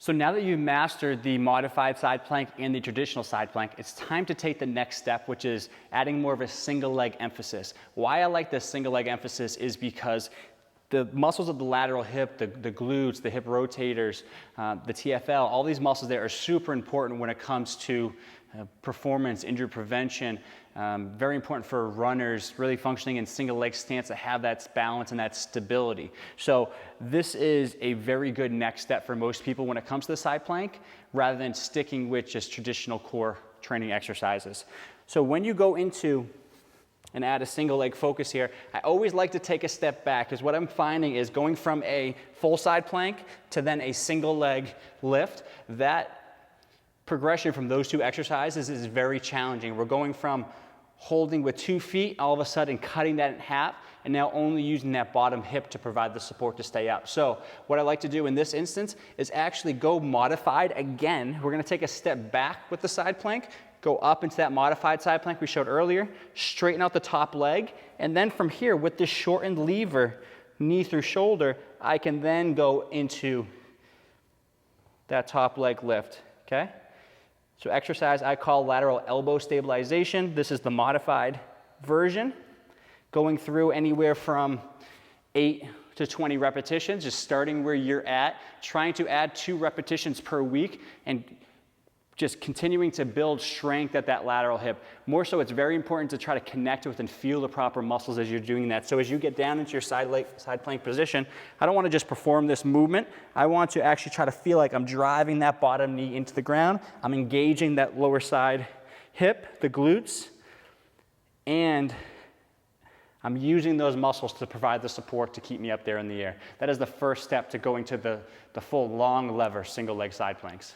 So now that you've mastered the modified side plank and the traditional side plank, it's time to take the next step, which is adding more of a single leg emphasis. Why I like this single leg emphasis is because the muscles of the lateral hip, the glutes, the hip rotators, the TFL, all these muscles there are super important when it comes to performance, injury prevention, very important for runners really functioning in single leg stance to have that balance and that stability. So this is a very good next step for most people when it comes to the side plank, rather than sticking with just traditional core training exercises. So when you go into and add a single leg focus here, I always like to take a step back, because what I'm finding is going from a full side plank to then a single leg lift, that progression from those two exercises is very challenging. We're going from holding with 2 feet, all of a sudden cutting that in half, and now only using that bottom hip to provide the support to stay up. So what I like to do in this instance is actually go modified again. We're gonna take a step back with the side plank, go up into that modified side plank we showed earlier, straighten out the top leg, and then from here with this shortened lever, knee through shoulder, I can then go into that top leg lift, okay? So exercise I call lateral elbow stabilization. This is the modified version, going through anywhere from 8 to 20 repetitions, just starting where you're at, trying to add 2 repetitions per week, and just continuing to build strength at that lateral hip. More so, it's very important to try to connect with and feel the proper muscles as you're doing that. So as you get down into your side plank position, I don't want to just perform this movement. I want to actually try to feel like I'm driving that bottom knee into the ground. I'm engaging that lower side hip, the glutes, and I'm using those muscles to provide the support to keep me up there in the air. That is the first step to going to the full long lever single leg side planks.